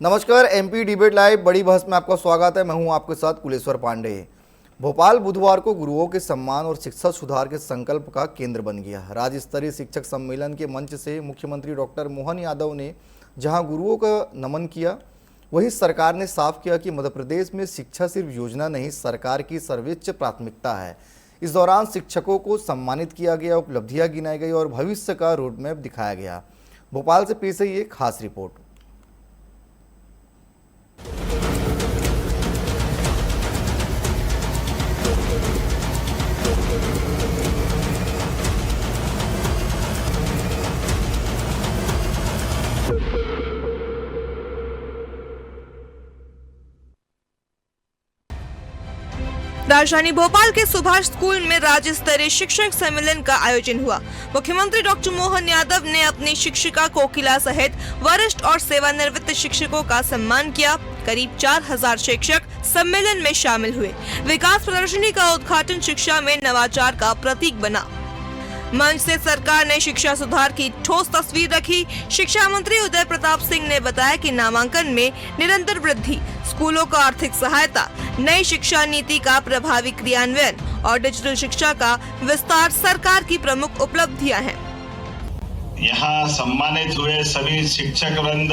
नमस्कार, MP debate live बड़ी बहस में आपका स्वागत है। मैं हूं आपके साथ कुलेश्वर पांडे। भोपाल बुधवार को गुरुओं के सम्मान और शिक्षा सुधार के संकल्प का केंद्र बन गया। राज्य स्तरीय शिक्षक सम्मेलन के मंच से मुख्यमंत्री डॉक्टर मोहन यादव ने जहां गुरुओं का नमन किया, वहीं सरकार ने साफ किया कि मध्य प्रदेश में शिक्षा सिर्फ योजना नहीं, सरकार की सर्वोच्च प्राथमिकता है। इस दौरान शिक्षकों को सम्मानित किया गया, उपलब्धियां गिनाई गई और भविष्य का रोडमैप दिखाया गया। भोपाल से पेश है ये खास रिपोर्ट। राजधानी भोपाल के सुभाष स्कूल में राज्य स्तरीय शिक्षक सम्मेलन का आयोजन हुआ। मुख्यमंत्री डॉक्टर मोहन यादव ने अपनी शिक्षिका कोकिला सहित वरिष्ठ और सेवानिवृत्त शिक्षकों का सम्मान किया। करीब 4000 शिक्षक सम्मेलन में शामिल हुए। विकास प्रदर्शनी का उद्घाटन शिक्षा में नवाचार का प्रतीक बना। मंच से सरकार ने शिक्षा सुधार की ठोस तस्वीर रखी। शिक्षा मंत्री उदय प्रताप सिंह ने बताया कि नामांकन में निरंतर वृद्धि, स्कूलों को आर्थिक सहायता, नई शिक्षा नीति का प्रभावी क्रियान्वयन और डिजिटल शिक्षा का विस्तार सरकार की प्रमुख उपलब्धियां हैं। यहाँ सम्मानित हुए सभी शिक्षक वृंद,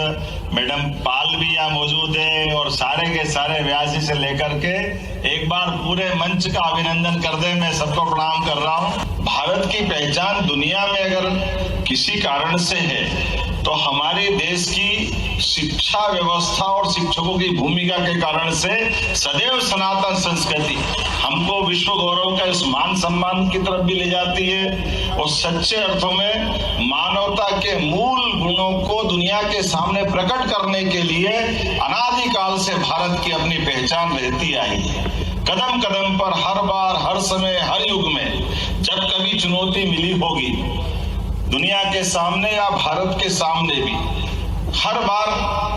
मैडम पाल भी यहाँ मौजूद है और सारे के सारे व्यासी से लेकर के एक बार पूरे मंच का अभिनंदन कर दे। मैं सबको प्रणाम कर रहा हूँ। भारत की पहचान दुनिया में अगर किसी कारण से है तो हमारे देश की शिक्षा व्यवस्था और शिक्षकों की भूमिका के कारण से सदैव सनातन संस्कृति हमको विश्व गौरव का इस मान सम्मान की तरफ भी ले जाती है और सच्चे अर्थों में मानवता के मूल गुणों को दुनिया के सामने प्रकट करने के लिए अनादिकाल से भारत की अपनी पहचान रहती आई है। कदम कदम पर हर बार, हर समय, हर युग में जब कभी चुनौती मिली होगी दुनिया के सामने या भारत के सामने भी, हर बार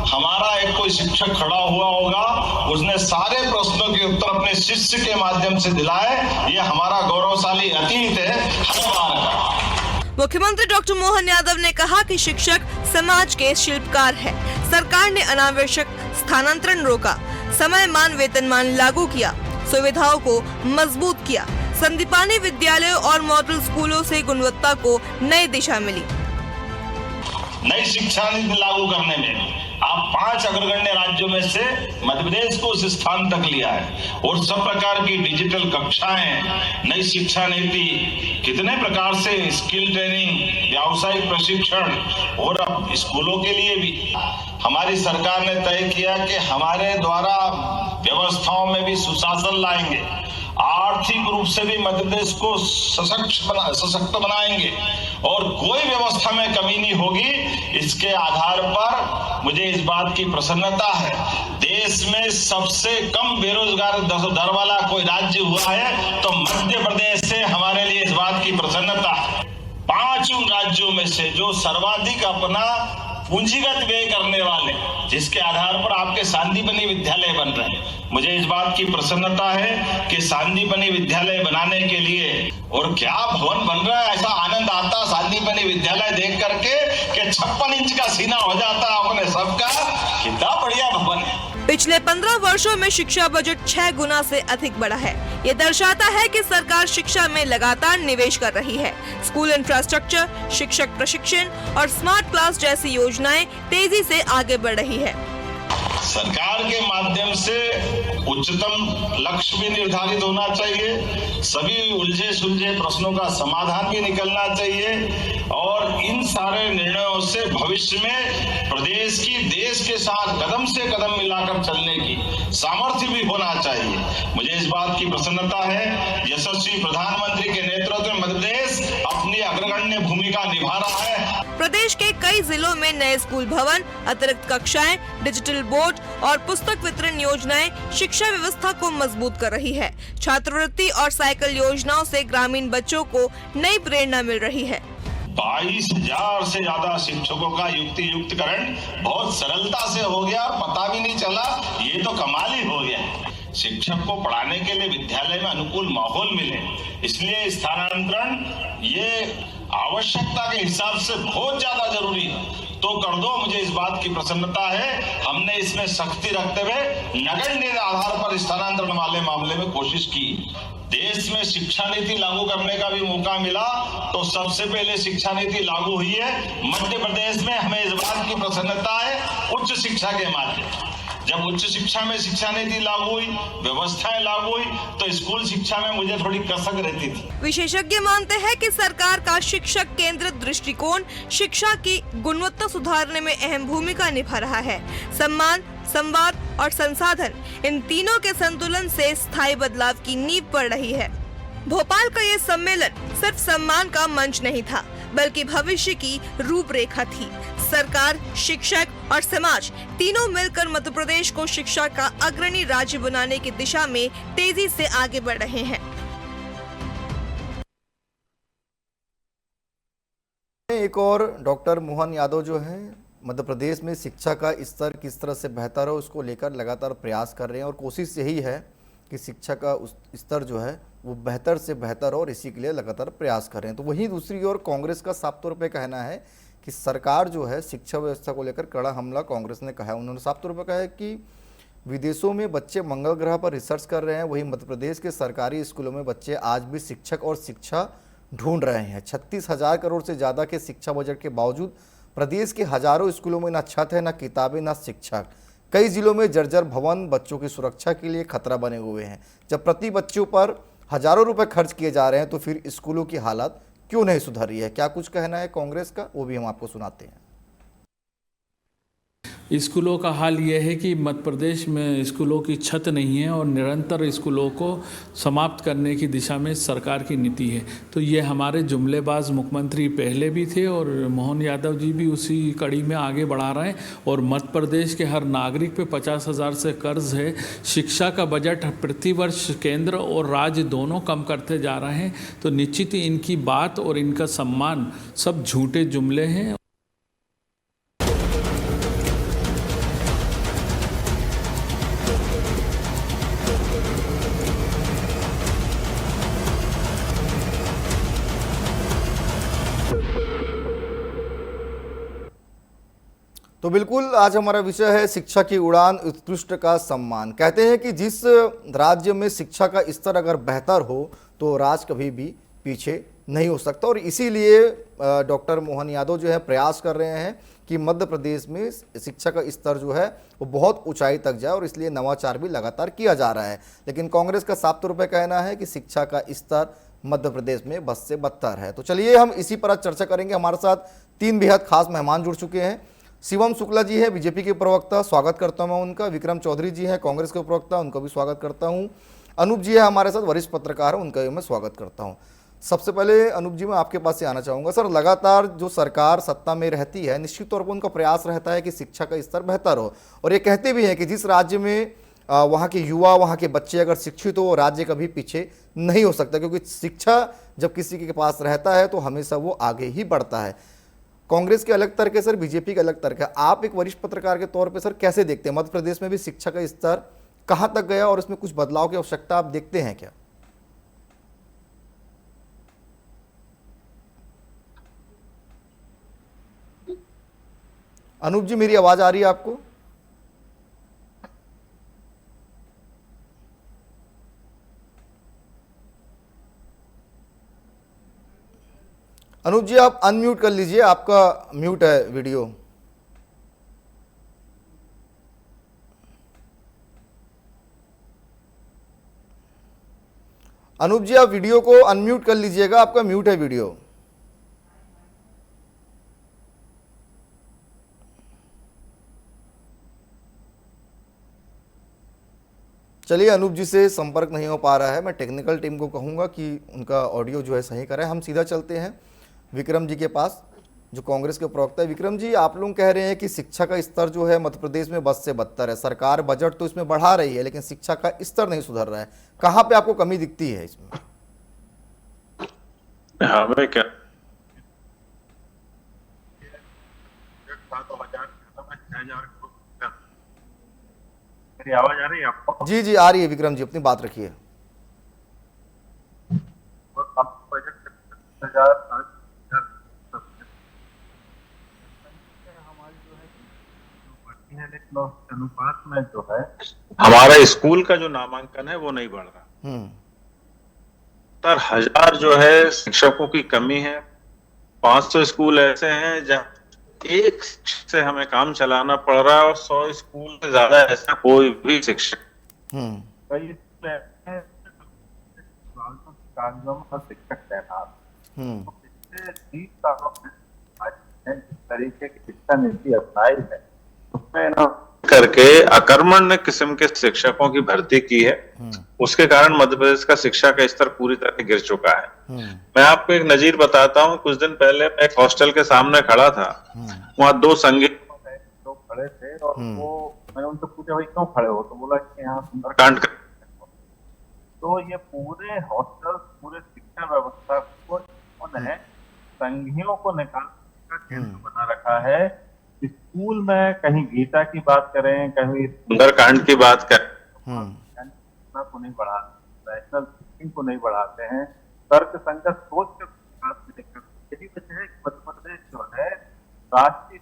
हमारा एक कोई शिक्षक खड़ा हुआ होगा, उसने सारे प्रश्नों के उत्तर अपने शिष्य के माध्यम से दिलाए। ये हमारा गौरवशाली अतीत है हर बार का। मुख्यमंत्री डॉक्टर मोहन यादव ने कहा कि शिक्षक समाज के शिल्पकार है। सरकार ने अनावश्यक स्थानांतरण रोका, समयमान वेतनमान लागू किया, सुविधाओं को मजबूत किया। संदीपानी विद्यालयों और मॉडल स्कूलों से गुणवत्ता को नई दिशा मिली। नई शिक्षा नीति लागू करने में आप 5 अग्रगण्य राज्यों में से मध्य प्रदेश को उस स्थान तक लिया है और सब प्रकार की डिजिटल कक्षाएं, नई शिक्षा नीति, कितने प्रकार से स्किल ट्रेनिंग, व्यावसायिक प्रशिक्षण और अब स्कूलों के लिए भी हमारी सरकार ने तय किया कि हमारे द्वारा व्यवस्थाओं में भी सुशासन लाएंगे, आर्थिक रूप से भी मध्य प्रदेश को सशक्त बनाएंगे और कोई व्यवस्था में कमी नहीं होगी। इसके आधार पर मुझे इस बात की प्रसन्नता है, देश में सबसे कम बेरोजगार दर वाला कोई राज्य हुआ है तो मध्य प्रदेश से हमारे लिए इस बात की प्रसन्नता है। 5 उन राज्यों में से जो सर्वाधिक अपना पूंजीगत व्यय करने वाले, जिसके आधार पर आपके सांदीपनी विद्यालय बन रहे हैं, मुझे इस बात की प्रसन्नता है कि सांदीपनी विद्यालय बनाने के लिए और क्या भवन बन रहा है, ऐसा आनंद आता सांदीपनी विद्यालय देख करके कि 56 इंच का सीना हो जाता अपने सबका। कितना बढ़िया भवन है। पिछले 15 वर्षों में शिक्षा बजट 6 गुना से अधिक बढ़ा है। ये दर्शाता है कि सरकार शिक्षा में लगातार निवेश कर रही है। स्कूल इंफ्रास्ट्रक्चर, शिक्षक प्रशिक्षण और स्मार्ट क्लास जैसी योजनाएं तेजी से आगे बढ़ रही है। सरकार के माध्यम से उच्चतम लक्ष्य भी निर्धारित होना चाहिए, सभी उलझे सुलझे प्रश्नों का समाधान भी निकलना चाहिए और इन सारे निर्णयों से भविष्य में प्रदेश की देश के साथ कदम से कदम मिलाकर चलने की सामर्थ्य भी होना चाहिए। मुझे इस बात की प्रसन्नता है, यशस्वी प्रधानमंत्री के नेतृत्व में मध्य प्रदेश अपनी अग्रगण्य भूमिका निभा रहा है। प्रदेश के कई जिलों में नए स्कूल भवन, अतिरिक्त कक्षाएं, डिजिटल बोर्ड और पुस्तक वितरण योजनाएं शिक्षा व्यवस्था को मजबूत कर रही है। छात्रवृत्ति और साइकिल योजनाओं से ग्रामीण बच्चों को नई प्रेरणा मिल रही है। 22,000 से ज्यादा शिक्षकों का युक्तिकरण बहुत सरलता से हो गया, पता भी नहीं चला। ये तो कमाल ही हो गया। शिक्षक को पढ़ाने के लिए विद्यालय में अनुकूल माहौल मिले, इसलिए स्थानांतरण ये आवश्यकता के हिसाब से बहुत ज्यादा जरूरी है तो कर दो। मुझे इस बात की प्रसन्नता है, हमने इसमें सख्ती रखते हुए नगण्य आधार पर स्थानांतरण वाले मामले में कोशिश की। देश में शिक्षा नीति लागू करने का भी मौका मिला तो सबसे पहले शिक्षा नीति लागू हुई है मध्य प्रदेश में। हमें इस बात की प्रसन्नता है उच्च शिक्षा के माध्यम, जब उच्च शिक्षा में शिक्षा नीति लागू हुई, व्यवस्थाएं लागू हुई, तो स्कूल शिक्षा में मुझे थोड़ी कसक रहती थी। विशेषज्ञ मानते हैं कि सरकार का शिक्षक केंद्रित दृष्टिकोण शिक्षा की गुणवत्ता सुधारने में अहम भूमिका निभा रहा है। सम्मान, संवाद और संसाधन, इन तीनों के संतुलन से स्थायी बदलाव की नींव पड़ रही है। भोपाल का ये सम्मेलन सिर्फ सम्मान का मंच नहीं था, बल्कि भविष्य की रूपरेखा थी। सरकार, शिक्षक और समाज तीनों मिलकर मध्य प्रदेश को शिक्षा का अग्रणी राज्य बनाने की दिशा में तेजी से आगे बढ़ रहे हैं। एक और डॉक्टर मोहन यादव जो है मध्य प्रदेश में शिक्षा का स्तर किस तरह से बेहतर हो उसको लेकर लगातार प्रयास कर रहे हैं और कोशिश यही है कि शिक्षा का स्तर जो है वो बेहतर से बेहतर और इसी के लिए लगातार प्रयास कर रहे हैं। तो वहीं दूसरी ओर कांग्रेस का साफ तौर पे कहना है कि सरकार जो है शिक्षा व्यवस्था को लेकर कड़ा हमला कांग्रेस ने कहा है। उन्होंने साफ तौर पर कहा है कि विदेशों में बच्चे मंगल ग्रह पर रिसर्च कर रहे हैं, वहीं मध्य प्रदेश के सरकारी स्कूलों में बच्चे आज भी शिक्षक और शिक्षा ढूंढ रहे हैं। 36,000 करोड़ से ज़्यादा के शिक्षा बजट के बावजूद प्रदेश के हजारों स्कूलों में न छत है, न किताबें, न शिक्षक। कई जिलों में जर्जर भवन बच्चों की सुरक्षा के लिए खतरा बने हुए हैं। जब प्रति बच्चों पर हजारों रुपए खर्च किए जा रहे हैं तो फिर स्कूलों की हालत क्यों नहीं सुधर रही है? क्या कुछ कहना है कांग्रेस का, वो भी हम आपको सुनाते हैं। स्कूलों का हाल यह है कि मध्य प्रदेश में स्कूलों की छत नहीं है और निरंतर स्कूलों को समाप्त करने की दिशा में सरकार की नीति है। तो ये हमारे जुमलेबाज मुख्यमंत्री पहले भी थे और मोहन यादव जी भी उसी कड़ी में आगे बढ़ा रहे हैं। और मध्य प्रदेश के हर नागरिक पे 50,000 से कर्ज है। शिक्षा का बजट प्रतिवर्ष केंद्र और राज्य दोनों कम करते जा रहे हैं। तो निश्चित ही इनकी बात और इनका सम्मान सब झूठे जुमले हैं। तो बिल्कुल आज हमारा विषय है शिक्षा की उड़ान, उत्कृष्ट का सम्मान। कहते हैं कि जिस राज्य में शिक्षा का स्तर अगर बेहतर हो तो राज्य कभी भी पीछे नहीं हो सकता और इसीलिए डॉक्टर मोहन यादव जो है प्रयास कर रहे हैं कि मध्य प्रदेश में शिक्षा का स्तर जो है वो बहुत ऊंचाई तक जाए और इसलिए नवाचार भी लगातार किया जा रहा है। लेकिन कांग्रेस का साफ तौर पर कहना है कि शिक्षा का स्तर मध्य प्रदेश में बद से बदतर है। तो चलिए हम इसी पर चर्चा करेंगे। हमारे साथ 3 बेहद खास मेहमान जुड़ चुके हैं। शिवम शुक्ला जी है बीजेपी के प्रवक्ता, स्वागत करता हूं मैं उनका। विक्रम चौधरी जी हैं कांग्रेस के प्रवक्ता, उनका भी स्वागत करता हूं। अनूप जी है हमारे साथ, वरिष्ठ पत्रकार हैं, उनका भी मैं स्वागत करता हूं। सबसे पहले अनूप जी मैं आपके पास से आना चाहूँगा। सर, लगातार जो सरकार सत्ता में रहती है निश्चित तौर पर उनका प्रयास रहता है कि शिक्षा का स्तर बेहतर हो और ये कहते भी हैं कि जिस राज्य में वहाँ के युवा, वहाँ के बच्चे अगर शिक्षित हो, राज्य कभी पीछे नहीं हो सकता, क्योंकि शिक्षा जब किसी के पास रहता है तो हमेशा वो आगे ही बढ़ता है। कांग्रेस के अलग तर्क है सर, बीजेपी का अलग तर्क है। आप एक वरिष्ठ पत्रकार के तौर पे सर कैसे देखते हैं, मध्य प्रदेश में भी शिक्षा का स्तर कहां तक गया और इसमें कुछ बदलाव की आवश्यकता आप देखते हैं क्या? अनूप जी, मेरी आवाज आ रही है आपको? अनूप जी आप अनम्यूट कर लीजिए, आपका म्यूट है वीडियो। अनूप जी आप वीडियो को अनम्यूट कर लीजिएगा, आपका म्यूट है वीडियो। चलिए, अनूप जी से संपर्क नहीं हो पा रहा है। मैं टेक्निकल टीम को कहूंगा कि उनका ऑडियो जो है सही करें। हम सीधा चलते हैं विक्रम जी के पास, जो कांग्रेस के प्रवक्ता है। विक्रम जी, आप लोग कह रहे हैं कि शिक्षा का स्तर जो है मध्य प्रदेश में बद से बदतर है। सरकार बजट तो इसमें बढ़ा रही है लेकिन शिक्षा का स्तर नहीं सुधर रहा है। कहाँ पे आपको कमी दिखती है इसमें? हमें क्या मेरी आवाज आ रही है आपको? जी जी आ रही है। विक्रम जी अपनी बात रखिए। बढ़ती है, लेकिन उस अनुपात में जो है हमारा स्कूल का जो नामांकन है वो नहीं बढ़ रहा। 70,000 जो है शिक्षकों की कमी है। 500 स्कूल ऐसे हैं जहाँ एक शिक्षक से हमें काम चलाना पड़ रहा है और 100 स्कूल से ज्यादा ऐसा कोई भी शिक्षक कई स्कूल ऐसे हैं कागजों में शिक्षक तैनात। पिछले 30 सालों में जिस तरीके की शिक्षा नीति अपनाई है उसमें ना करके अकर्मण्य किस्म के शिक्षकों की भर्ती की है। उसके कारण मध्य प्रदेश का शिक्षा का स्तर पूरी तरह गिर चुका है। मैं आपको एक नजीर बताता हूँ। कुछ दिन पहले मैं एक हॉस्टल के सामने खड़ा था, वहाँ 2 संगीत लोग खड़े थे और वो मैंने उनसे पूछा भाई क्यों खड़े हो, तो बोला कि यहाँ सुंदरकांड कर। तो ये पूरे हॉस्टल पूरे शिक्षा व्यवस्था को उन्होंने संघियों को निकाल का केंद्र बना रखा है। स्कूल में कहीं गीता की बात करें, कहीं सुंदरकांड की बात करें, को नहीं बढ़ाते, रैशनल थिंकिंग को नहीं बढ़ाते हैं, तर्क संगत सोच के विकास नहीं करते। यही वजह है कि मध्य प्रदेश जो है राष्ट्रीय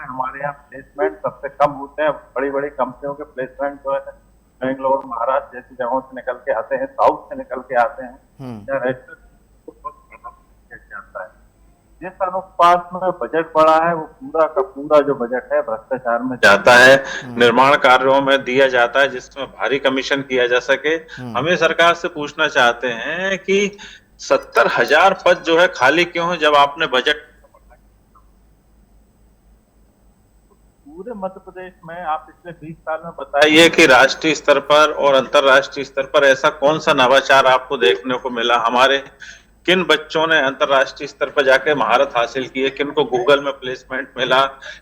हमारे यहाँ प्लेसमेंट सबसे कम होते हैं। बड़ी बड़ी कंपनियों के प्लेसमेंट जो है बेंगलोर महाराष्ट्र जैसी जगहों से निकल के आते हैं, साउथ से निकल के आते हैं, या रैशनल जाता है। जिस अनुपात में बजट बढ़ा है वो पूरा का पूरा जो बजट है भ्रष्टाचार में जाता है, निर्माण कार्यों में दिया जाता है जिसमें भारी कमीशन किया जा सके। हमें सरकार से पूछना चाहते हैं कि 70,000 पद जो है खाली क्यों है जब आपने बजट पूरे मध्य प्रदेश में आप पिछले 20 साल में बताइए कि राष्ट्रीय स्तर पर और अंतरराष्ट्रीय स्तर पर ऐसा कौन सा नवाचार आपको देखने को मिला? हमारे किन बच्चों ने अंतरराष्ट्रीय स्तर पर जाके महारत हासिल की है, किन को गूगल में प्लेसमेंट मिला,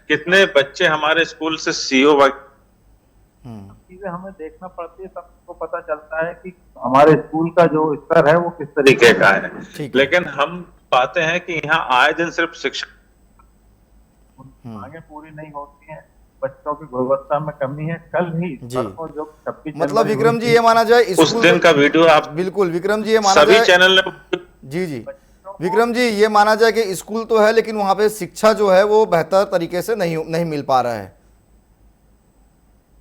कितने बच्चे हमारे स्कूल से सीईओ चीजें हमें देखना पड़ती है, सबको पता चलता है कि हमारे स्कूल का जो स्तर है वो किस तरीके का है। लेकिन हम पाते हैं कि यहाँ आए दिन सिर्फ शिक्षा मांगे पूरी नहीं होती है, बच्चों की गुणवत्ता में कमी है। कल ही जो 26 मतलब विक्रम जी ये माना जाए उस दिन का वीडियो आप बिल्कुल विक्रम जी ये माना सभी जाए चैनल ने जी विक्रम जी ये माना जाए कि स्कूल तो है लेकिन वहां पे शिक्षा जो है वो बेहतर तरीके से नहीं मिल पा रहा है।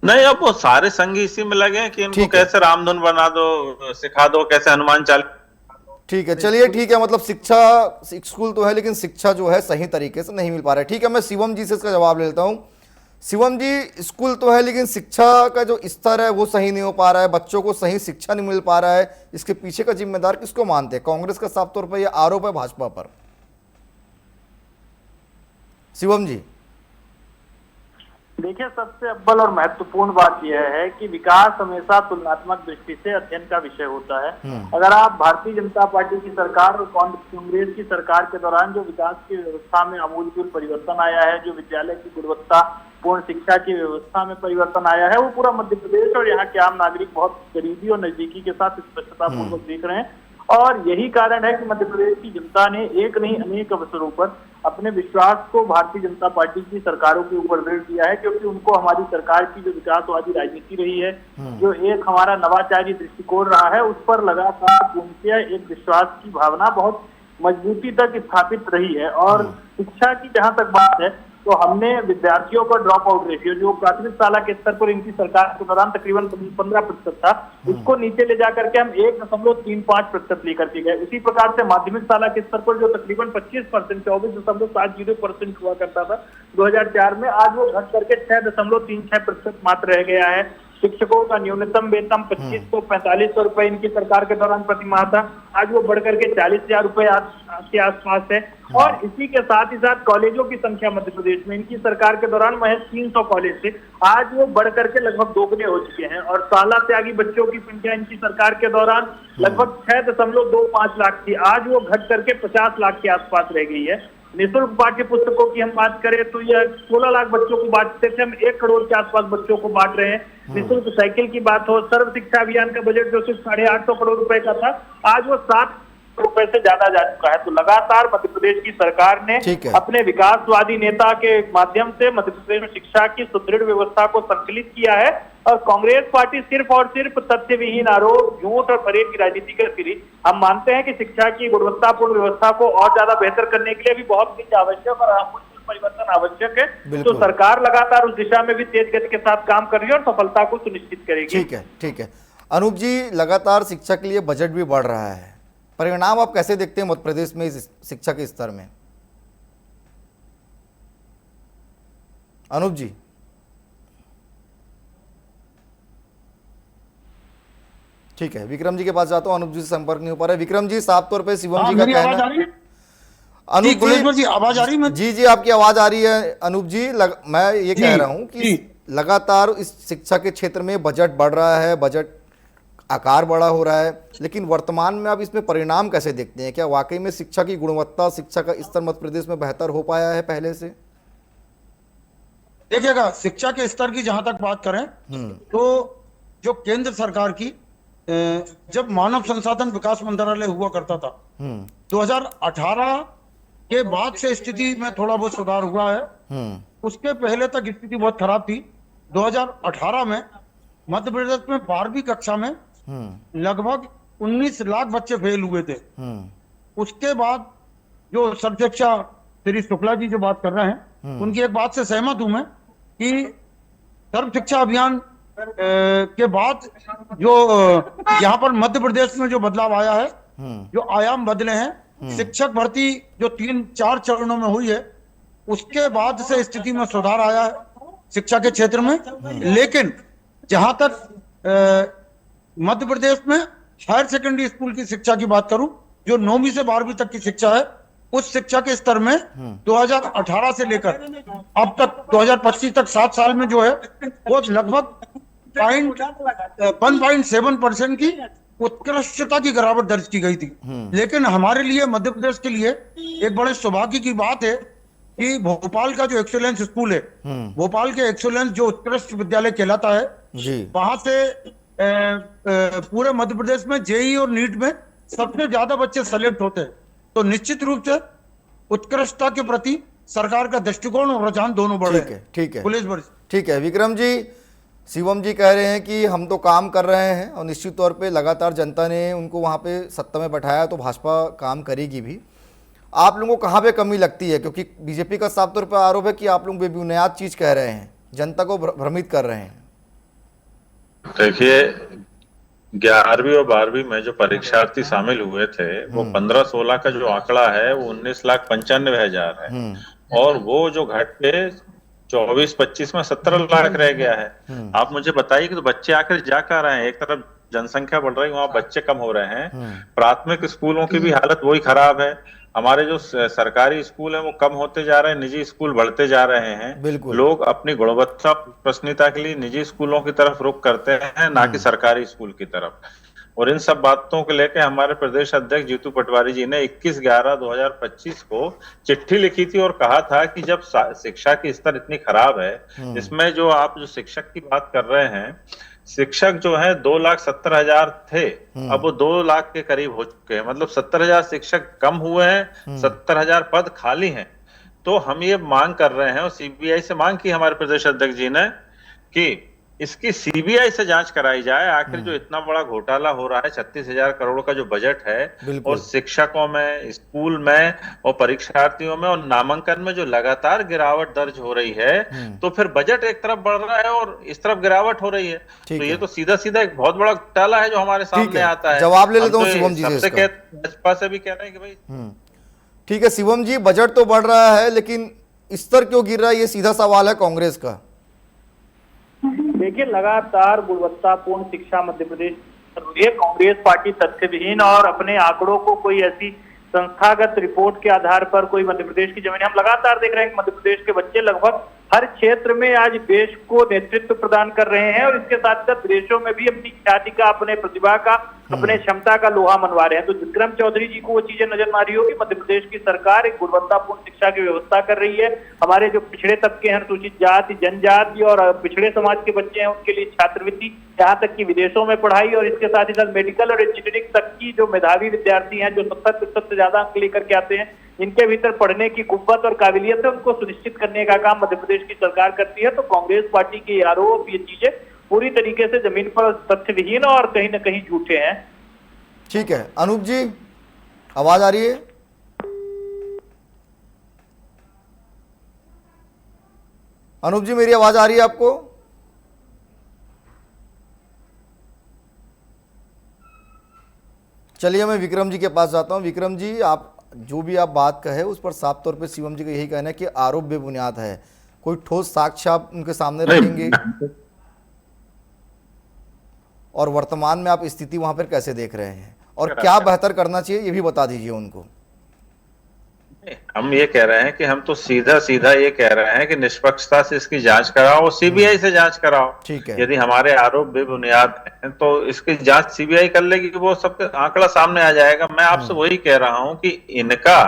नहीं, अब वो सारे संघ इसी में लगे हैं कि इनको कैसे रामधुन बना दो, सिखा दो कैसे हनुमान चालीसा। ठीक है, चलिए ठीक है, मतलब शिक्षा स्कूल तो है लेकिन शिक्षा जो है सही तरीके से नहीं मिल पा रहा है। ठीक है, मैं शिवम जी से इसका जवाब ले लेता हूँ। शिवम जी, स्कूल तो है लेकिन शिक्षा का जो स्तर है वो सही नहीं हो पा रहा है, बच्चों को सही शिक्षा नहीं मिल पा रहा है, इसके पीछे का जिम्मेदार किसको मानते हैं? कांग्रेस का साफ तौर पर यह आरोप है भाजपा पर। शिवम जी देखिए, सबसे अव्वल और महत्वपूर्ण बात यह है कि विकास हमेशा तुलनात्मक दृष्टि से अध्ययन का विषय होता है। अगर आप भारतीय जनता पार्टी की सरकार और कांग्रेस की सरकार के दौरान जो विकास की व्यवस्था में आमूलचूल परिवर्तन आया है, जो विद्यालय की गुणवत्ता पूर्ण शिक्षा की व्यवस्था में परिवर्तन आया है, वो पूरा मध्य प्रदेश और यहाँ के आम नागरिक बहुत करीबी और नजदीकी के साथ स्पष्टता पूर्वक देख रहे हैं। और यही कारण है कि मध्य प्रदेश की जनता ने एक नहीं अनेक अवसरों पर अपने विश्वास को भारतीय जनता पार्टी की सरकारों के ऊपर दृढ़ किया है, क्योंकि उनको हमारी सरकार की जो विकासवादी राजनीति रही है, जो एक हमारा नवाचारी दृष्टिकोण रहा है, उस पर लगातार पूर्णतः एक विश्वास की भावना बहुत मजबूती तक स्थापित रही है। और शिक्षा की जहां तक बात है तो हमने विद्यार्थियों का ड्रॉप आउट रेशियो जो प्राथमिक शाला के स्तर पर इनकी सरकार के दौरान तकरीबन 15% था, उसको नीचे ले जाकर के हम 1.35% लेकर के गए। उसी प्रकार से माध्यमिक शाला के स्तर पर जो तकरीबन 25% 24.70% हुआ करता था 2004 में, आज वो घट करके 6.36% मात्र रह गया है। शिक्षकों का न्यूनतम वेतन 2545 रुपए इनकी सरकार के दौरान प्रति माह था, आज वो बढ़ करके 40,000 रुपए के आसपास है। और इसी के साथ ही साथ कॉलेजों की संख्या मध्य प्रदेश में इनकी सरकार के दौरान महज 300 कॉलेज थे, आज वो बढ़ करके लगभग दोगुने हो चुके हैं। और शाला त्यागी बच्चों की संख्या इनकी सरकार के दौरान लगभग 6.25 लाख थी, आज वो घट करके 50 लाख के आसपास रह गई है। निःशुल्क पाठ्य पुस्तकों की हम बात करें तो यह 16 लाख बच्चों को बांटते थे, हम 1 करोड़ के आसपास बच्चों को बांट रहे हैं। निःशुल्क साइकिल की बात हो, सर्व शिक्षा अभियान का बजट जो सिर्फ 850 करोड़ रुपए का था, आज वो 7 रुपए से ज्यादा जा चुका है। तो लगातार मध्य प्रदेश की सरकार ने अपने विकासवादी नेता के माध्यम से मध्य प्रदेश में शिक्षा की सुदृढ़ व्यवस्था को संकलित किया है। और कांग्रेस पार्टी सिर्फ और सिर्फ तथ्य विहीन आरोप, झूठ और परेड की राजनीति करती रही। हम मानते हैं कि शिक्षा की गुणवत्तापूर्ण व्यवस्था को और ज्यादा बेहतर करने के लिए भी बहुत कुछ आवश्यक और परिवर्तन आवश्यक है। तो बिल्कुल। सरकार लगातार उस दिशा में भी तेज गति के साथ काम कर रही है और सफलता को सुनिश्चित करेगी। ठीक है, ठीक है। अनूप जी, लगातार शिक्षा के लिए बजट भी बढ़ रहा है, परिणाम आप कैसे देखते हैं मध्य प्रदेश में इस शिक्षा के स्तर में? अनूप जी, ठीक है, विक्रम जी के पास जाता हूँ। अनूप जी से संपर्क नहीं हो पा रहा है। विक्रम जी, साफ तौर पे शिवम जी का कहना, अनूप जी आवाज आ रही है? जी आपकी आवाज आ रही है अनूप जी। मैं ये कह रहा हूँ कि लगातार इस शिक्षा के क्षेत्र में बजट बढ़ रहा है, बजट आकार बड़ा हो रहा है, लेकिन वर्तमान में आप इसमें परिणाम कैसे देखते हैं? क्या वाकई में शिक्षा की गुणवत्ता, शिक्षा का स्तर मध्य प्रदेश में बेहतर हो पाया है पहले से? देखिएगा, शिक्षा के स्तर की जहां तक बात करें तो जो केंद्र सरकार की जब मानव संसाधन विकास मंत्रालय हुआ करता था 2018 के बाद से स्थिति में थोड़ा बहुत सुधार हुआ है। उसके पहले तक स्थिति बहुत खराब थी। 2018 में मध्य प्रदेश में 12वीं कक्षा में लगभग 19 लाख बच्चे फेल हुए थे। उसके बाद जो सर्व शिक्षा श्री शुक्ला जी जो बात कर रहे हैं, उनकी एक बात से सहमत हूं मैं कि सर्व शिक्षा अभियान के बाद जो यहाँ पर मध्य प्रदेश में जो बदलाव आया है, जो आयाम बदले हैं, शिक्षक भर्ती जो 3-4 चरणों में हुई है, उसके बाद से स्थिति में सुधार आया है शिक्षा के क्षेत्र में। लेकिन जहां तक मध्य प्रदेश में हायर सेकेंडरी स्कूल की शिक्षा की बात करूं, जो 9वीं से 12वीं तक की शिक्षा है, उस शिक्षा के स्तर में 2018 से लेकर अब तक 2025 तक 7 साल में जो है वो लगभग 1.7% की उत्कृष्टता की गिरावट दर्ज की गई थी। लेकिन हमारे लिए, मध्य प्रदेश के लिए एक बड़े सौभाग्य की बात है कि भोपाल का जो एक्सीलेंस स्कूल है, भोपाल के एक्सीलेंस जो उत्कृष्ट विद्यालय कहलाता है, वहां से पूरे मध्य प्रदेश में जेईई और नीट में सबसे ज्यादा बच्चे सेलेक्ट होते हैं। तो निश्चित रूप से उत्कृष्टता के प्रति सरकार का दृष्टिकोण और रुझान दोनों बढ़े। ठीक है, पुलिस बड़ी। ठीक है विक्रम जी, शिवम जी कह रहे हैं कि हम तो काम कर रहे हैं और निश्चित तौर पे लगातार जनता ने उनको वहाँ पे सत्ता में बैठाया, तो भाजपा काम करेगी भी। आप लोगों को कहाँ पे कमी लगती है? क्योंकि बीजेपी का साफ तौर पे आरोप है कि आप लोग बेबुनियाद चीज कह रहे हैं, जनता को भ्रमित कर रहे हैं। देखिए, 11वीं और 12वीं में जो परीक्षार्थी शामिल हुए थे, वो 15-16 का जो आंकड़ा है वो 19,95,000 है, और वो जो घट के 24-25 में 17 लाख रह गया है। आप मुझे बताइए कि तो बच्चे आखिर जा कहाँ रहे हैं? एक तरफ जनसंख्या बढ़ रही है, वहां बच्चे कम हो रहे हैं। प्राथमिक स्कूलों की भी हालत वही खराब है। हमारे जो सरकारी स्कूल हैं वो कम होते जा रहे हैं, निजी स्कूल बढ़ते जा रहे हैं। लोग अपनी गुणवत्ता प्रश्निता के लिए निजी स्कूलों की तरफ रुख करते हैं, ना कि सरकारी स्कूल की तरफ। और इन सब बातों को लेकर हमारे प्रदेश अध्यक्ष जीतू पटवारी जी ने 21/11/2025 को चिट्ठी लिखी थी और कहा था कि जब शिक्षा की स्तर इतनी खराब है, इसमें जो आप जो शिक्षक की बात कर रहे हैं, शिक्षक जो है 2,70,000 थे, अब वो 2 लाख के करीब हो चुके हैं। मतलब 70,000 शिक्षक कम हुए हैं, 70,000 पद खाली हैं। तो हम ये मांग कर रहे हैं, और सीबीआई से मांग की हमारे प्रदेश अध्यक्ष जी ने कि इसकी सीबीआई से जांच कराई जाए। आखिर जो इतना बड़ा घोटाला हो रहा है, 36,000 करोड़ का जो बजट है, और शिक्षकों में, स्कूल में और परीक्षार्थियों में और नामांकन में जो लगातार गिरावट दर्ज हो रही है, तो फिर बजट एक तरफ बढ़ रहा है और इस तरफ गिरावट हो रही है। तो ये तो सीधा सीधा एक बहुत बड़ा घोटाला है जो हमारे सामने आता है। जवाब ले लेता हूँ शिवम जी से। भाजपा से भी कह रहे हैं कि भाई ठीक है शिवम जी, बजट तो बढ़ रहा है लेकिन स्तर क्यों गिर रहा है, ये सीधा सवाल है कांग्रेस का। देखिए, लगातार गुणवत्तापूर्ण शिक्षा मध्य प्रदेश कांग्रेस पार्टी तथ्यविहीन और अपने आंकड़ों को कोई ऐसी संस्थागत रिपोर्ट के आधार पर कोई मध्य प्रदेश की जमीन, हम लगातार देख रहे हैं कि मध्य प्रदेश के बच्चे लगभग हर क्षेत्र में आज देश को नेतृत्व प्रदान कर रहे हैं, और इसके साथ साथ विदेशों में भी अपनी ख्याति का, अपने प्रतिभा का, अपने क्षमता का लोहा मनवा रहे हैं। तो विक्रम चौधरी जी को वो चीजें नजर आ रही होगी। मध्य प्रदेश की सरकार एक गुणवत्तापूर्ण शिक्षा की व्यवस्था कर रही है। हमारे जो पिछड़े तबके हैं, अनुसूचित जाति, जनजाति और पिछड़े समाज के बच्चे हैं, उनके लिए छात्रवृत्ति, यहाँ तक कि विदेशों में पढ़ाई, और इसके साथ ही साथ मेडिकल और इंजीनियरिंग तक की जो मेधावी विद्यार्थी हैं, जो 70% से ज्यादा अंक लेकर के आते हैं, इनके भीतर पढ़ने की कुव्वत और काबिलियत है, उनको सुनिश्चित करने का काम मध्य प्रदेश की सरकार करती है। तो कांग्रेस पार्टी के आरोप, ये चीजें पूरी तरीके से जमीन पर तथ्यविहीन और कहीं न कहीं झूठे हैं। ठीक है अनूप जी, आवाज आ रही है? अनूप जी, मेरी आवाज आ रही है आपको? चलिए मैं विक्रम जी के पास जाता हूं। विक्रम जी, आप जो भी आप बात कहे उस पर साफ तौर पे शिवम जी का यही कहना है कि आरोप बेबुनियाद है। कोई ठोस साक्ष्य आप उनके सामने रखेंगे? और वर्तमान में आप स्थिति वहां पर कैसे देख रहे हैं और क्या बेहतर करना चाहिए ये भी बता दीजिए उनको। हम ये कह रहे हैं कि हम तो सीधा सीधा ये कह रहे हैं कि निष्पक्षता से इसकी जांच कराओ, सीबीआई से जांच कराओ। ठीक है। यदि हमारे आरोप बेबुनियाद हैं तो इसकी जांच सीबीआई कर लेगी, वो सबके आंकड़ा सामने आ जाएगा। मैं आपसे वही कह रहा हूं कि इनका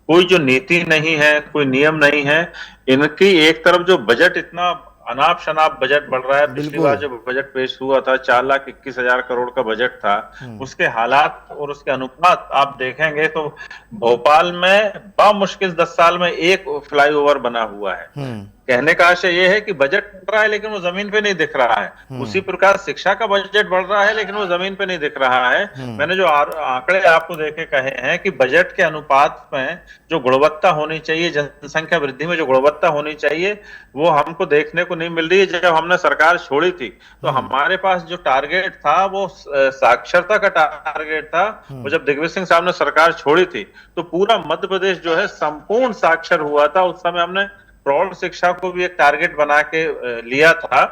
कोई जो नीति नहीं है, कोई नियम नहीं है। इनकी एक तरफ जो बजट इतना अनाप शनाप बजट बढ़ रहा है, पिछली बार जो बजट पेश हुआ था 4,21,000 करोड़ का बजट था, उसके हालात और उसके अनुपात आप देखेंगे तो भोपाल में बामुश्किल 10 साल में एक फ्लाईओवर बना हुआ है। कहने का आशय यह है कि बजट बढ़ रहा है लेकिन वो जमीन पे नहीं दिख रहा है। उसी प्रकार शिक्षा का बजट बढ़ रहा है लेकिन वो जमीन पे नहीं दिख रहा है। मैंने जो आंकड़े आपको देके कहे हैं कि बजट के अनुपात में जो गुणवत्ता होनी चाहिए, जनसंख्या वृद्धि में जो गुणवत्ता होनी चाहिए, वो हमको देखने को नहीं मिल रही है। जब हमने सरकार छोड़ी थी तो हमारे पास जो टारगेट था वो साक्षरता का टारगेट था। वो जब दिग्विजय सिंह साहब ने सरकार छोड़ी थी तो पूरा मध्य प्रदेश जो है संपूर्ण साक्षर हुआ था। उस समय हमने प्रौढ़ शिक्षा को भी एक टारगेट बना के लिया था।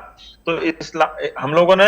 तो हम लोगों ने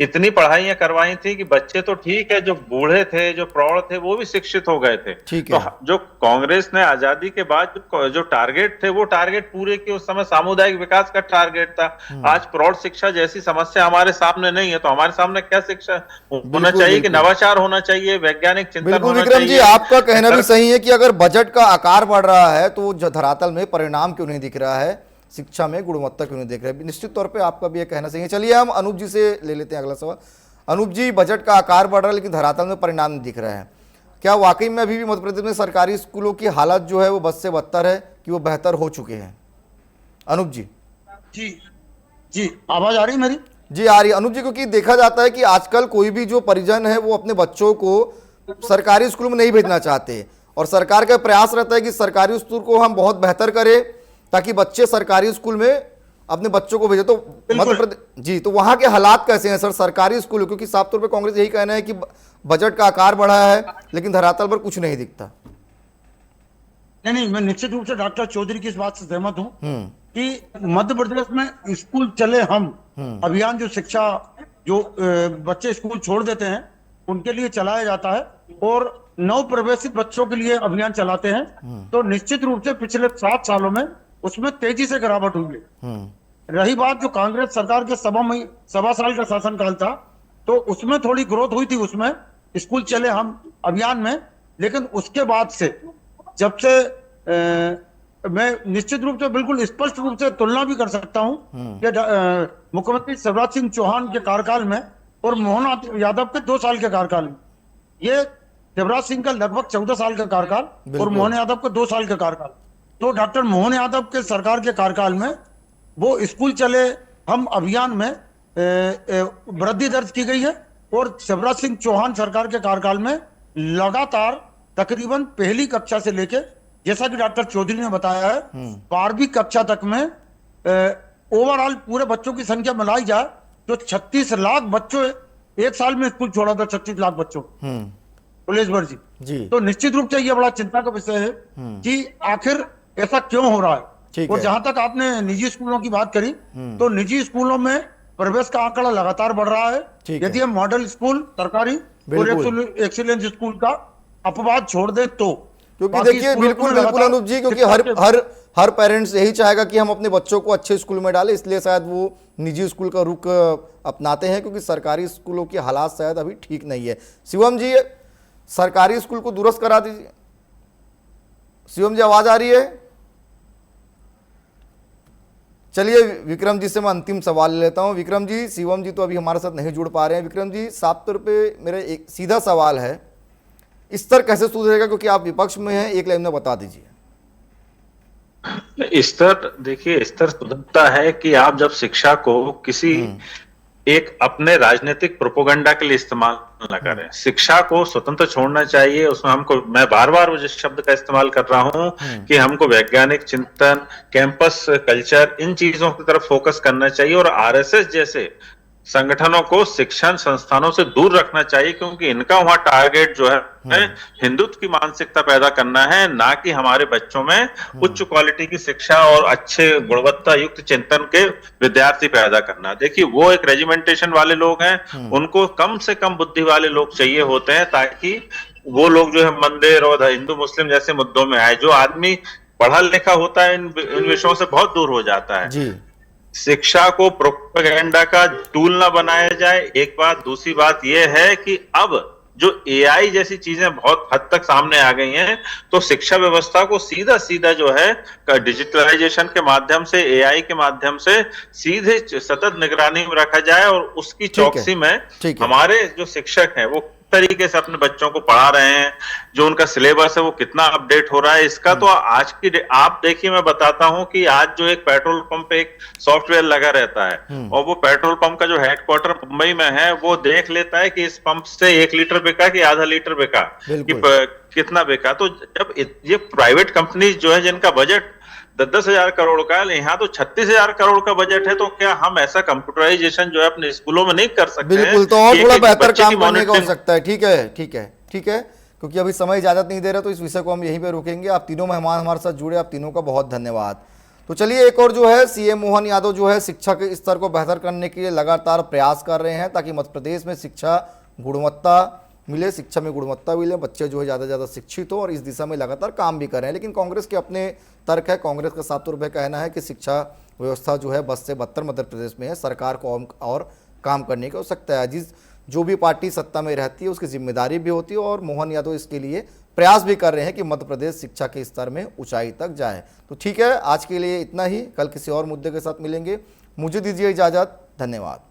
इतनी पढ़ाइयां करवाई थी कि बच्चे तो ठीक है, जो बूढ़े थे, जो प्रौढ़ थे, वो भी शिक्षित हो गए थे। तो जो कांग्रेस ने आजादी के बाद जो टारगेट थे वो टारगेट पूरे किए। उस समय सामुदायिक विकास का टारगेट था। आज प्रौढ़ शिक्षा जैसी समस्या हमारे सामने नहीं है तो हमारे सामने क्या शिक्षा होना चाहिए कि नवाचार होना चाहिए, वैज्ञानिक चिंतन होना विक्रम जी, चाहिए। आपका कहना भी सही है कि अगर बजट का आकार बढ़ रहा है तो धरातल में परिणाम क्यों नहीं दिख रहा है, शिक्षा में गुणवत्ता क्यों नहीं देख रहे हैं। निश्चित तौर पे आपका भी यह कहना सही है। चलिए हम अनूप जी से ले लेते हैं अगला सवाल। अनूप जी, बजट का आकार बढ़ रहा है लेकिन धरातल में परिणाम नहीं दिख रहा है। क्या वाकई में अभी भी मध्य प्रदेश में सरकारी स्कूलों की हालत जो है वो बद से बदतर है कि वो बेहतर हो चुके हैं? अनूप जी। जी आवाज आ रही है मेरी? जी आ रही है अनूप जी, क्योंकि देखा जाता है कि आजकल कोई भी जो परिजन है वो अपने बच्चों को सरकारी स्कूल में नहीं भेजना चाहते और सरकार का प्रयास रहता है कि सरकारी स्कूल को हम बहुत बेहतर करें ताकि बच्चे सरकारी स्कूल में अपने बच्चों को भेजे। तो मध्य प्रदेश जी, तो वहां के हालात कैसे हैं सर सरकारी स्कूल? क्योंकि साफ तौर पे कांग्रेस यही कहना है कि बजट का आकार बढ़ा है लेकिन धरातल पर कुछ नहीं दिखता। नहीं, मैं निश्चित रूप से डॉक्टर चौधरी की इस बात से सहमत हूं कि मध्य प्रदेश में स्कूल चले हम अभियान, जो शिक्षा जो बच्चे स्कूल छोड़ देते हैं उनके लिए चलाया जाता है और नव प्रवेशित बच्चों के लिए अभियान चलाते हैं। तो निश्चित रूप से पिछले 7 सालों में उसमें तेजी से गिरावट हुई है। रही बात जो कांग्रेस सरकार के 1.25 साल का शासनकाल था तो उसमें थोड़ी ग्रोथ हुई थी, उसमें स्कूल चले हम अभियान में। लेकिन उसके बाद से जब से मैं निश्चित रूप से बिल्कुल स्पष्ट रूप से तुलना भी कर सकता हूं कि मुख्यमंत्री शिवराज सिंह चौहान के कार्यकाल में और मोहन यादव के 2 साल के कार्यकाल में, ये शिवराज सिंह का लगभग 14 साल का कार्यकाल और मोहन यादव का 2 साल का कार्यकाल। तो डॉक्टर मोहन यादव के सरकार के कार्यकाल में वो स्कूल चले हम अभियान में वृद्धि दर्ज की गई है और शिवराज सिंह चौहान सरकार के कार्यकाल में लगातार तकरीबन पहली कक्षा से लेके, जैसा कि डॉक्टर चौधरी ने बताया है, 12वीं कक्षा तक में ओवरऑल पूरे बच्चों की संख्या मिलाई जाए तो 36 लाख बच्चों एक साल में स्कूल छोड़ा था, 36 लाख बच्चों। पुलेश्वर जी, तो निश्चित रूप से यह बड़ा चिंता का विषय है कि आखिर ऐसा क्यों हो रहा है। और जहां तक आपने निजी स्कूलों की बात करी तो निजी स्कूलों में प्रवेश का आंकड़ा लगातार बढ़ रहा है। यदि हम मॉडल स्कूल, सरकारी और एक्सीलेंस स्कूल का अपवाद छोड़ दे तो, क्योंकि देखिए बिल्कुल अनूप जी, क्योंकि हर पेरेंट्स यही चाहेगा कि हम अपने बच्चों को अच्छे स्कूल में डालें, इसलिए शायद वो निजी स्कूल का रुख अपनाते हैं क्योंकि सरकारी स्कूलों की हालात शायद अभी ठीक नहीं है। शिवम जी, सरकारी स्कूल को दुरुस्त करा दीजिए। शिवम जी, आवाज आ रही है? चलिए विक्रम जी से मैं अंतिम सवाल ले लेता हूं। विक्रम जी, शिवम जी तो अभी हमारे साथ नहीं जुड़ पा रहे हैं। विक्रम जी, साफ तौर पे मेरा एक सीधा सवाल है, स्तर कैसे सुधरेगा? क्योंकि आप विपक्ष में हैं, एक लाइन में बता दीजिए। स्तर देखिए, स्तर सुधरता है कि आप जब शिक्षा को किसी एक अपने राजनीतिक प्रोपोगंडा के लिए इस्तेमाल न करें। शिक्षा को स्वतंत्र छोड़ना चाहिए। उसमें हमको, मैं बार बार जिस शब्द का इस्तेमाल कर रहा हूं कि हमको वैज्ञानिक चिंतन, कैंपस कल्चर, इन चीजों की तरफ फोकस करना चाहिए और आरएसएस जैसे संगठनों को शिक्षण संस्थानों से दूर रखना चाहिए, क्योंकि इनका वहां टारगेट जो है हिंदुत्व की मानसिकता पैदा करना है, ना कि हमारे बच्चों में उच्च क्वालिटी की शिक्षा और अच्छे गुणवत्ता युक्त चिंतन के विद्यार्थी पैदा करना। देखिए, वो एक रेजिमेंटेशन वाले लोग हैं, उनको कम से कम बुद्धि वाले लोग चाहिए होते हैं, ताकि वो लोग जो है मंदिर और हिंदू मुस्लिम जैसे मुद्दों में आए। जो आदमी पढ़ा लिखा होता है इन विषयों से बहुत दूर हो जाता है। जी। शिक्षा को प्रोपेगेंडा का टूल ना बनाया जाए, एक बात। दूसरी बात यह है कि अब जो एआई जैसी चीजें बहुत हद तक सामने आ गई हैं, तो शिक्षा व्यवस्था को सीधा सीधा जो है डिजिटलाइजेशन के माध्यम से, एआई के माध्यम से सीधे सतत निगरानी में रखा जाए और उसकी चौकसी में हमारे जो शिक्षक हैं वो तरीके से अपने बच्चों को पढ़ा रहे हैं, जो उनका सिलेबस है वो कितना अपडेट हो रहा है, इसका तो आज की आप देखिए, मैं बताता हूं कि आज जो एक पेट्रोल पंप पे एक सॉफ्टवेयर लगा रहता है और वो पेट्रोल पंप का जो हेडक्वार्टर मुंबई में है वो देख लेता है कि इस पंप से 1 लीटर बिका कि आधा लीटर बिका, कि कितना बिका। तो जब ये प्राइवेट कंपनीज जो है जिनका बजट 10,000 करोड़ का है, यहाँ तो 36,000 करोड़ का बजट है, तो क्या हम ऐसा कंप्यूटराइजेशन जो है अपने स्कूलों में नहीं कर सकते? बिल्कुल, तो और थोड़ा बेहतर काम करने का हो सकता है। ठीक है, ठीक है, ठीक है, क्योंकि अभी समय इजाजत नहीं दे रहा, तो इस विषय को हम यहीं पे रोकेंगे। आप तीनों मेहमान हमारे साथ जुड़े, आप तीनों का बहुत धन्यवाद। तो चलिए, एक और जो है सीएम मोहन यादव जो है शिक्षा के स्तर को बेहतर करने के लिए लगातार प्रयास कर रहे हैं, ताकि मध्य प्रदेश में शिक्षा गुणवत्ता मिले, शिक्षा में गुणवत्ता मिले, बच्चे जो है ज़्यादा से ज़्यादा शिक्षित हो, और इस दिशा में लगातार काम भी कर रहे हैं। लेकिन कांग्रेस के अपने तर्क है। कांग्रेस का साफ तौर पर कहना है कि शिक्षा व्यवस्था जो है बस से बदतर मध्य प्रदेश में है, सरकार को और काम करने की आवश्यकता है। जो भी पार्टी सत्ता में रहती है उसकी जिम्मेदारी भी होती है, और मोहन यादव इसके लिए प्रयास भी कर रहे हैं कि मध्य प्रदेश शिक्षा के स्तर में ऊंचाई तक जाए। तो ठीक है, आज के लिए इतना ही, कल किसी और मुद्दे के साथ मिलेंगे। मुझे दीजिए इजाज़त, धन्यवाद।